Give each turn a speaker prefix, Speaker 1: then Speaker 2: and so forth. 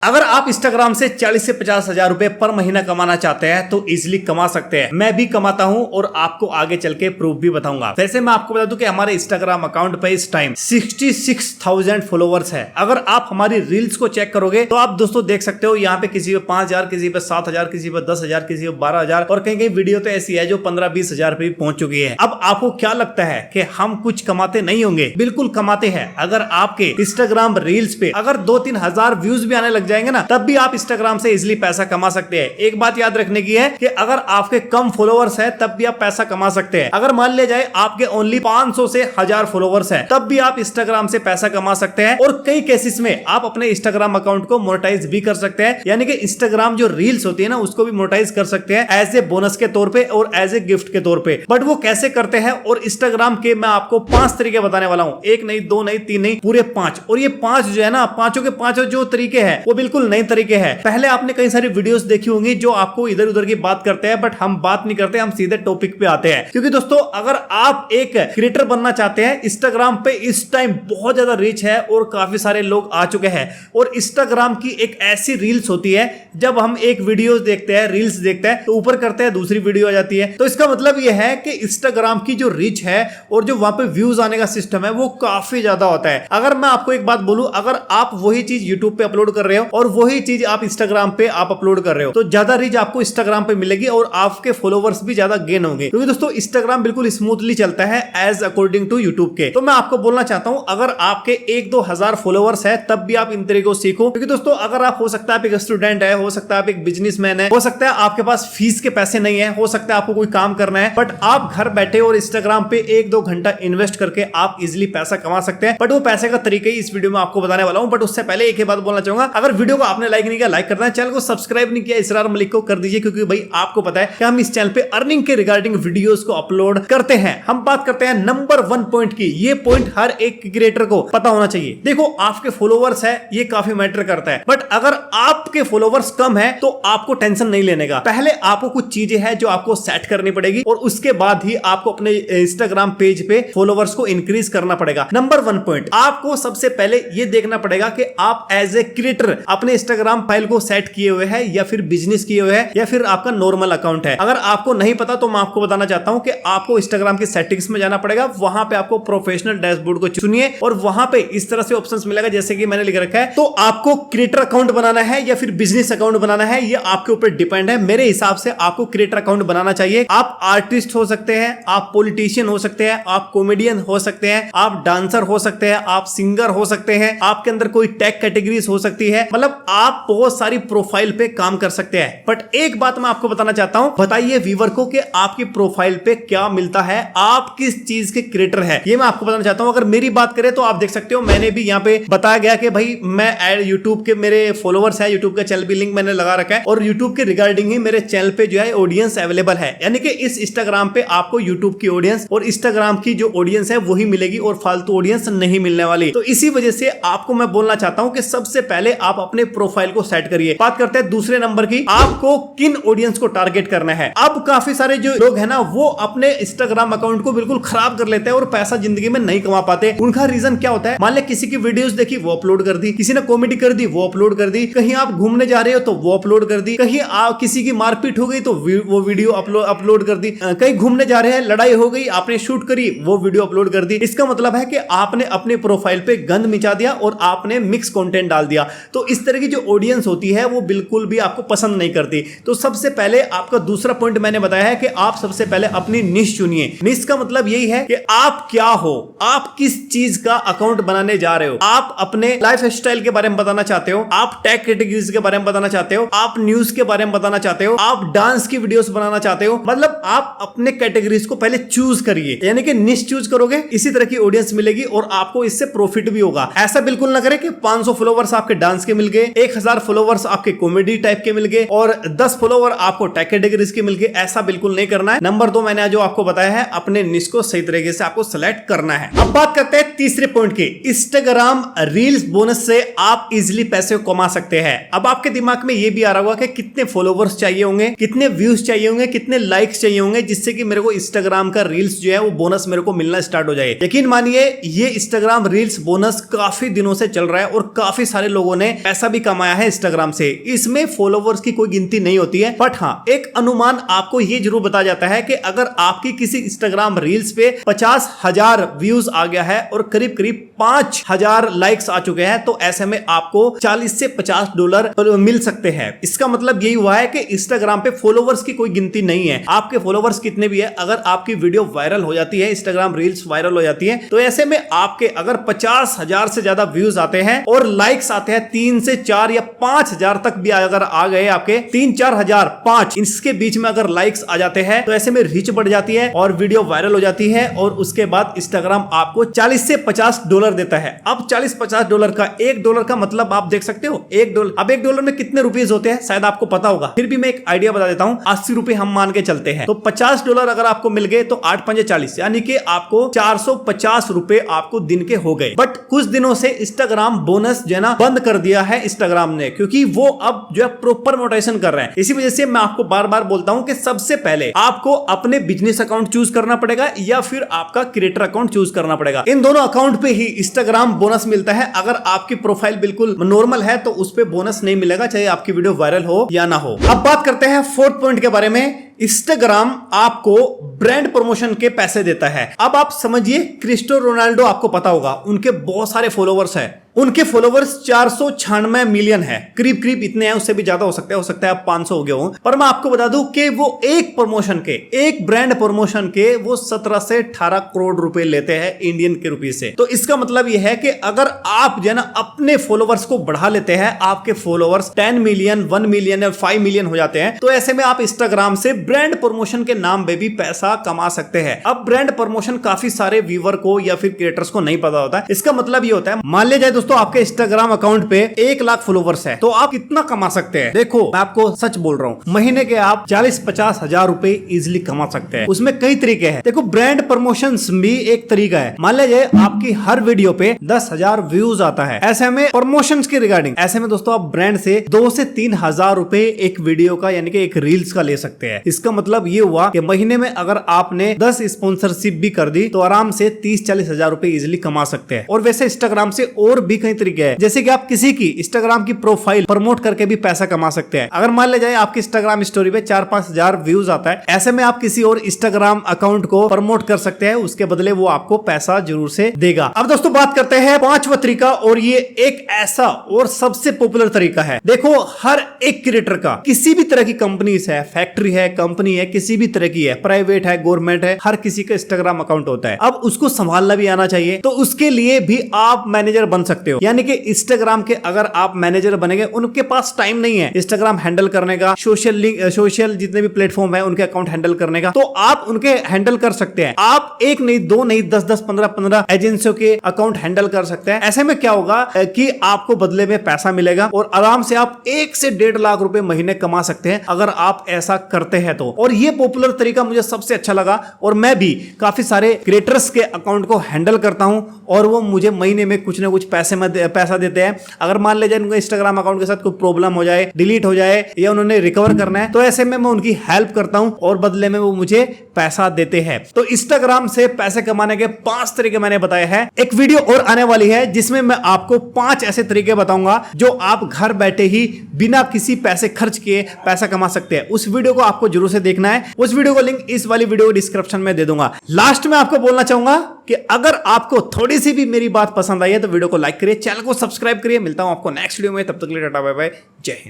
Speaker 1: अगर आप इंस्टाग्राम से 40 से 50 हजार रुपए पर महीना कमाना चाहते हैं तो इजीली कमा सकते हैं। मैं भी कमाता हूं और आपको आगे चल के प्रूफ भी बताऊंगा। वैसे मैं आपको बता दूं कि हमारे इंस्टाग्राम अकाउंट पे इस टाइम 66,000 फॉलोवर्स है। अगर आप हमारी रील्स को चेक करोगे तो आप दोस्तों देख सकते हो यहाँ पे किसी पे 5,000, किसी पे 7,000, किसी पे 10,000, किसी पे 12,000 और कहीं कहीं वीडियो तो ऐसी है जो 15-20 हजार पे भी पहुंच चुकी है। अब आपको क्या लगता है कि हम कुछ कमाते नहीं होंगे? बिल्कुल कमाते हैं। अगर आपके इंस्टाग्राम रील्स पे अगर 2-3 हजार व्यूज भी आने लग जाएंगे ना, तब भी आप इंस्टाग्राम से इजीली पैसा कमा सकते हैं। एक बात याद रखने की है कि अगर आपके कम फॉलोवर्स है तब भी आप पैसा कमा सकते हैं। अगर मान लिया जाए आपके ओनली 500 से 1000 फॉलोवर्स है तब भी आप इंस्टाग्राम से पैसा कमा सकते हैं। और कई केसेस में आप अपने इंस्टाग्राम अकाउंट को मोनेटाइज भी कर सकते हैं, यानी कि इंस्टाग्राम जो रील्स होती है ना उसको भी मोनेटाइज कर सकते हैं एज ए बोनस के तौर पे और एज ए गिफ्ट के तौर पे। बट वो कैसे करते हैं और इंस्टाग्राम के मैं आपको 5 तरीके बताने वाला हूं। 1 नहीं, 2 नहीं, 3 नहीं, पूरे 5। और ये 5 जो है ना, पांचों के पांचों जो तरीके हैं वो बिल्कुल नए तरीके हैं। पहले आपने कई सारी वीडियोस देखी होंगी जो आपको इधर उधर की बात करते हैं, बट हम बात नहीं करते, हम सीधे टॉपिक पे आते हैं। क्योंकि दोस्तों अगर आप एक क्रिएटर बनना चाहते हैं, इंस्टाग्राम पे इस टाइम बहुत ज्यादा रीच है और काफी सारे लोग आ चुके हैं। और इंस्टाग्राम की एक ऐसी रील्स होती है, जब हम एक वीडियो देखते हैं, रील्स देखते हैं तो ऊपर करते हैं दूसरी वीडियो आ जाती है। तो इसका मतलब यह है कि इंस्टाग्राम की जो रीच है और जो वहां पे व्यूज आने का सिस्टम है वो काफी ज्यादा होता है। अगर मैं आपको एक बात बोलूं, अगर आप वही चीज यूट्यूब पे अपलोड कर रहे हो और वही चीज आप इंस्टाग्राम पे आप अपलोड कर रहे हो तो ज्यादा रीच आपको इंस्टाग्राम पे मिलेगी और आपके फॉलोवर्स भी ज्यादा गेन होंगे। क्योंकि दोस्तों इंस्टाग्राम बिल्कुल स्मूथली चलता है एज अकॉर्डिंग टू यूट्यूब के। तो मैं आपको बोलना चाहता हूं, अगर आपके 1-2 हजार फॉलोवर्स है तब भी आप इन तरीकों को सीखो। क्योंकि दोस्तों अगर आप, हो सकता है आप एक स्टूडेंट है, हो सकता है आप एक बिजनेसमैन है, हो सकता है आपके पास फीस के पैसे नहीं है, हो सकता है आपको कोई काम करना है, बट आप घर बैठे और इंस्टाग्राम पे 1-2 घंटा इन्वेस्ट करके आप इजिली पैसा कमा सकते हैं। बट वो पैसे का तरीका ही इस वीडियो में आपको बताने वाला हूं। बट उससे पहले एक ही बात बोलना चाहूंगा, अगर वीडियो को आपने लाइक नहीं किया, लाइक करना है, चैनल को सब्सक्राइब नहीं किया, इसरार मलिक को कर दीजिए। क्योंकि भाई आपको पता है कि हम इस चैनल पे अर्निंग के रिगार्डिंग वीडियोस को अपलोड करते हैं। हम बात करते हैं नंबर 1 पॉइंट की। ये पॉइंट हर एक क्रिएटर को पता होना चाहिए। देखो आपके फॉलोवर्स है ये काफी मैटर करता है, बट अगर आपके फॉलोवर्स कम है तो आपको टेंशन नहीं लेने का। पहले आपको कुछ चीजें हैं जो आपको सेट करनी पड़ेगी और उसके बाद ही आपको अपने इंस्टाग्राम पेज पे फॉलोवर्स को इंक्रीज करना पड़ेगा। नंबर 1 पॉइंट, आपको सबसे पहले ये देखना पड़ेगा कि आप एज ए क्रिएटर अपने इंस्टाग्राम फाइल को सेट किए हुए हैं या फिर बिजनेस किए हुए हैं या फिर आपका नॉर्मल अकाउंट है। अगर आपको नहीं पता तो मैं आपको बताना चाहता हूं कि आपको इंस्टाग्राम की सेटिंग्स में जाना पड़ेगा। वहां पे आपको प्रोफेशनल डैशबोर्ड को चुनिए और वहां पे इस तरह से ऑप्शंस मिलेगा जैसे कि मैंने लिख रखा है। तो आपको क्रिएटर अकाउंट बनाना है या फिर बिजनेस अकाउंट बनाना है, ये आपके ऊपर डिपेंड है। मेरे हिसाब से आपको क्रिएटर अकाउंट बनाना चाहिए। आप आर्टिस्ट हो सकते हैं, आप पॉलिटिशियन हो सकते हैं, आप कॉमेडियन हो सकते हैं, आप डांसर हो सकते हैं, आप सिंगर हो सकते हैं, आपके अंदर कोई टैग कैटेगरीज हो सकती है। मतलब आप बहुत सारी प्रोफाइल पे काम कर सकते हैं। बट एक बात मैं आपको बताना चाहता हूं, बताइए व्यूअर को कि आपकी प्रोफाइल पे क्या मिलता है, आप किस चीज के क्रिएटर है, ये मैं आपको बताना चाहता हूं। अगर मेरी बात करें तो आप देख सकते हो, मैंने भी यहाँ पे बताया गया कि भाई मैं यूट्यूब के मेरे फॉलोवर्स है, यूट्यूब का चैनल भी लिंक मैंने लगा रखा है और यूट्यूब के रिगार्डिंग ही मेरे चैनल पे जो है ऑडियंस अवेलेबल है। यानी कि इस इंस्टाग्राम पे आपको यूट्यूब की ऑडियंस और इंस्टाग्राम की जो ऑडियंस है वही मिलेगी और फालतू ऑडियंस नहीं मिलने वाली। तो इसी वजह से आपको मैं बोलना चाहता हूं कि सबसे पहले आप अपने प्रोफाइल को सेट करिए। बात करते हैं दूसरे नंबर की, आपको किन ऑडियंस को टारगेट करना है। अब काफी सारे जो लोग हैं ना वो अपने इंस्टाग्राम अकाउंट को बिल्कुल खराब कर लेते हैं और पैसा जिंदगी में नहीं कमा पाते। उनका रीजन क्या होता है? मान ले किसी की वीडियोस देखी वो अपलोड कर दी, किसी ने कॉमेडी कर दी वो अपलोड कर दी, कहीं आप घूमने जा रहे हो तो वो अपलोड कर दी, कहीं किसी की मारपीट हो गई तो वो वीडियो अपलोड कर दी, कहीं घूमने जा रहे हैं लड़ाई हो गई आपने शूट करी वो वीडियो अपलोड कर दी। इसका मतलब है कि आपने अपने प्रोफाइल पे गंद मिचा दिया और आपने मिक्स कंटेंट डाल दिया। तो इस तरह की जो ऑडियंस होती है वो बिल्कुल भी आपको पसंद नहीं करती। तो सबसे पहले आपका दूसरा पॉइंट मैंने बताया है कि आप सबसे पहले अपनी निश चुनिए। निश का मतलब यही है कि आप क्या हो, आप किस चीज का अकाउंट बनाने जा रहे हो। आप अपने लाइफ स्टाइल के बारे में बताना चाहते हो, आप टैग कैटेगरीज के बारे में बताना चाहते हो, आप न्यूज के बारे में बताना चाहते हो, आप डांस की वीडियोस बनाना चाहते हो। मतलब आप अपने कैटेगरीज को पहले चूज करिए, यानी कि निश चूज करोगे इसी तरह की ऑडियंस मिलेगी और आपको इससे प्रॉफिट भी होगा। ऐसा बिल्कुल ना करें कि 500 फॉलोवर्स आपके डांस के मिल गए, 1000 फॉलोवर्स आपके कॉमेडी टाइप के मिल गए और 10 फॉलोवर आपको टैग कैटेगरीज के मिल गए। ऐसा बिल्कुल नहीं करना है। नंबर 2 मैंने जो आपको बताया है, अपने निश को सही तरीके से आपको सेलेक्ट करना है। अब बात करते हैं तीसरे पॉइंट की, इंस्टाग्राम रील्स बोनस से आप इजिली पैसे कमा सकते हैं। अब आपके दिमाग में ये भी आ रहा होगा कि कितने फॉलोवर्स चाहिए होंगे, कितने व्यूज चाहिए होंगे, कितने लाइक्स चाहिए होंगे जिससे कि मेरे को इंस्टाग्राम का रील्स जो है वो बोनस मेरे को मिलना स्टार्ट हो जाए। यकीन मानिए ये इंस्टाग्राम रील्स बोनस काफी दिनों से चल रहा है और काफी सारे लोगों ने पैसा भी कमाया है इंस्टाग्राम से। इसमें फॉलोवर्स की कोई गिनती नहीं होती है, बट हाँ एक अनुमान आपको ये जरूर बताया जाता है कि अगर आपकी किसी इंस्टाग्राम रील्स पे 50,000 व्यूज आ गया है और करीब करीब 5,000 लाइक्स आ चुके हैं, तो ऐसे में आपको $40 से $50 मिल सकते हैं। इसका मतलब यही हुआ है कि इंस्टाग्राम पे फॉलोवर्स की कोई गिनती नहीं है। आपके फॉलोवर्स कितने भी है, अगर आपकी वीडियो वायरल हो जाती है, इंस्टाग्राम रील्स वायरल हो जाती है, तो ऐसे में आपके अगर 50,000 से ज्यादा व्यूज आते हैं और लाइक्स आते हैं 3 से 4 या 5,000 तक भी अगर आ गए, आपके 3-4 हजार 5 इसके बीच में अगर लाइक्स आ जाते हैं, तो ऐसे में रीच बढ़ जाती है और वीडियो वायरल हो जाती है और उसके बाद इंस्टाग्राम आपको $40 से $50 देता है। अब $40-50 का $1 का मतलब आप देख सकते हो, $1। अब $1 में कितने रुपीस होते हैं शायद आपको पता होगा, फिर भी मैं एक आइडिया बता देता हूं। ₹80 हम मान के चलते हैं, तो $50 अगर आपको मिल गए तो 8×5 = 40, यानी कि आपको ₹450 आपको दिन के हो गए। बट कुछ दिनों से इंस्टाग्राम बोनस जो है ना बंद कर दिया है इंस्टाग्राम ने, क्योंकि वो अब जो है प्रॉपर मोनेटाइजेशन कर रहे हैं। इसी वजह से मैं आपको बार बार बोलता हूं कि सबसे पहले आपको अपने बिजनेस अकाउंट चूज करना पड़ेगा या फिर आपका क्रिएटर अकाउंट चूज करना पड़ेगा। इन दोनों अकाउंट पे ही इंस्टाग्राम बोनस मिलता है। अगर आपकी प्रोफाइल बिल्कुल नॉर्मल है तो उस पे बोनस नहीं मिलेगा, चाहे आपकी वीडियो वायरल हो या ना हो। अब बात करते हैं 4th पॉइंट के बारे में। इंस्टाग्राम आपको ब्रांड प्रमोशन के पैसे देता है। अब आप समझिए, क्रिस्टियानो रोनाल्डो आपको पता होगा, उनके बहुत सारे फॉलोवर्स हैं। उनके फॉलोवर्स 496 मिलियन है, करीब करीब इतने हैं, उससे भी ज्यादा हो सकता है 500 हो गए हो। पर मैं आपको बता दूं कि वो एक प्रमोशन के, एक ब्रांड प्रमोशन के वो 17 से 18 करोड़ रुपए लेते हैं इंडियन के रुपये से। तो इसका मतलब यह है कि अगर आप जो है ना अपने फॉलोवर्स को बढ़ा लेते हैं, आपके फॉलोवर्स 10 मिलियन, 1 मिलियन या 5 मिलियन हो जाते हैं, तो ऐसे में आप इंस्टाग्राम से ब्रांड प्रमोशन के नाम पे भी पैसा कमा सकते हैं। अब ब्रांड प्रमोशन काफी सारे व्यूअर को या फिर क्रिएटर्स को नहीं पता होता। इसका मतलब ये होता है, मान लिया जाए दोस्तों आपके इंस्टाग्राम अकाउंट पे 1 लाख फॉलोवर्स है, तो आप कितना कमा सकते हैं। देखो मैं आपको सच बोल रहा हूँ, महीने के आप 40-50 हजार रुपए इजिली कमा सकते हैं। उसमें कई तरीके हैं। देखो ब्रांड प्रमोशन भी एक तरीका है। मान लिया जाए आपकी हर वीडियो पे 10,000 व्यूज आता है, ऐसे में प्रमोशन के रिगार्डिंग, ऐसे में दोस्तों आप ब्रांड से 2 से 3 हजार रुपए एक वीडियो का यानी कि एक रील्स का ले सकते हैं। इसका मतलब ये हुआ कि महीने में अगर आपने 10 स्पॉन्सरशिप भी कर दी तो आराम से 30-40 हजार रुपए इजिली कमा सकते हैं। और वैसे इंस्टाग्राम से और भी कई तरीके हैं, जैसे कि आप किसी की इंस्टाग्राम की प्रोफाइल प्रमोट करके भी पैसा कमा सकते हैं। अगर मान लिया जाए आपकी इंस्टाग्राम स्टोरी पे 4-5 हजार व्यूज आता है, ऐसे में आप किसी और इंस्टाग्राम अकाउंट को प्रमोट कर सकते हैं, उसके बदले वो आपको पैसा जरूर से देगा। अब दोस्तों बात करते हैं 5वां तरीका, और ये एक ऐसा और सबसे पॉपुलर तरीका है। देखो हर एक क्रिएटर का किसी भी तरह की कंपनी है, फैक्ट्री है, कंपनी है, किसी भी तरह की है, प्राइवेट है, गवर्नमेंट है, हर किसी का इंस्टाग्राम अकाउंट होता है। अब उसको संभालना भी आना चाहिए, तो उसके लिए भी आप मैनेजर बन सकते हो। यानी कि इंस्टाग्राम के अगर आप मैनेजर बनेंगे, उनके पास टाइम नहीं है इंस्टाग्राम हैंडल करने का, सोशल जितने भी प्लेटफॉर्म है उनके अकाउंट हैंडल करने का, तो आप उनके हैंडल कर सकते हैं। आप एक नहीं, दो नहीं, 10-10, 15-15 एजेंसियों के अकाउंट हैंडल कर सकते हैं। ऐसे में क्या होगा कि आपको बदले में पैसा मिलेगा और आराम से आप 1 से 1.5 लाख रुपए महीने कमा सकते हैं अगर आप ऐसा करते हैं तो। और ये पॉपुलर तरीका मुझे सबसे अच्छा लगा, और मैं भी काफी सारे क्रिएटर्स के अकाउंट को हैंडल करता हूं और वो मुझे महीने में कुछ ना कुछ पैसा देते हैं। अगर मान ले जाए उनका इंस्टाग्राम अकाउंट के साथ कोई प्रॉब्लम हो जाए, डिलीट हो जाए, या उन्होंने रिकवर करना है, तो ऐसे में मैं उनकी हेल्प करता हूं और बदले में वो मुझे पैसा देते हैं। तो इंस्टाग्राम से पैसे कमाने के 5 तरीके मैंने बताए हैं। एक वीडियो और आने वाली है जिसमें मैं आपको 5 ऐसे तरीके बताऊंगा जो आप घर बैठे ही बिना किसी पैसे खर्च किए पैसा कमा सकते हैं। उस वीडियो को आपको जरूर से देखना है। उस वीडियो को लिंक इस वाली वीडियो डिस्क्रिप्शन में दे दूंगा। लास्ट में आपको बोलना चाहूंगा कि अगर आपको थोड़ी सी भी मेरी बात पसंद आई है तो वीडियो को लाइक करिए, चैनल को सब्सक्राइब करिए। मिलता हूं आपको नेक्स्ट वीडियो में, तब तक के लिए टाटा बाय बाय, जय हिंद।